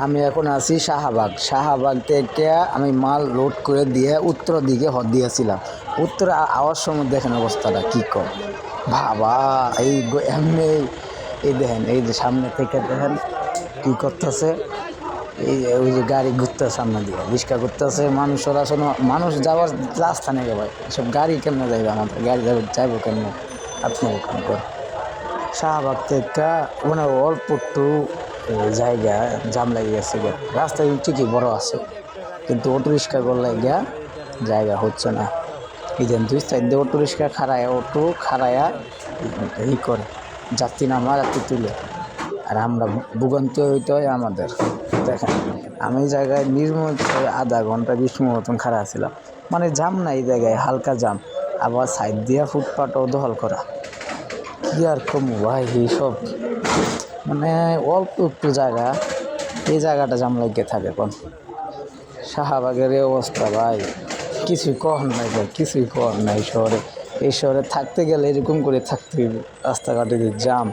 আমি এখন আছি শাহবাগ। শাহবাগ থেকে আমি মাল লোড করে দিয়ে উত্তর দিকে দিয়েছিলাম। উত্তরে আওয়ার সময় দেখেন অবস্থাটা কী কর বাবা। এই এমনি এই দেখেন, এই যে সামনে থেকে দেখেন কী করতেছে। এই ওই যে গাড়ি ঘুরতেছে সামনে দিয়ে, রিক্সা ঘুরতেছে, মানুষের আসলে মানুষ যাওয়ার রাস্তা নেই ভাই। এসব গাড়ি কেমনে যাইবে, আমাদের গাড়ি যাইবো কেমনে? আপনি ওখান কর শাহবাগ থেকে মানে অল্প একটু জায়গা জাম লাগে গেছে গিয়া। রাস্তা ঠিকই বড় আছে, কিন্তু অটো রিক্সা করলে গিয়া জায়গা হচ্ছে না। এই যে দুই সাইড দিয়ে অটো রিক্সা খাড়ায়, অটো খাড়ায়া ই করে যাত্রী নামা যাত্রী তুলে, আর আমরা ভোগান্তি হইতে হয় আমাদের। দেখেন আমি এই জায়গায় নির্মল আধা ঘন্টা 20 মিনিট মতন খাড়া ছিলাম। মানে জাম না এই জায়গায়, হালকা জাম, আবার সাইড দিয়া ফুটপাথও দখল করা। কি আর কমু ভাই, এইসব মানে অল্প একটু জায়গা, এই জায়গাটা জাম লাগিয়ে থাকে কোন। শাহবাগের এই অবস্থা ভাই, কিছুই কর নাই ভাই, কিছুই কর নাই। শহরে, এই শহরে থাকতে গেলে এরকম করে থাকতে হইবে, রাস্তাঘাটে যে জাম।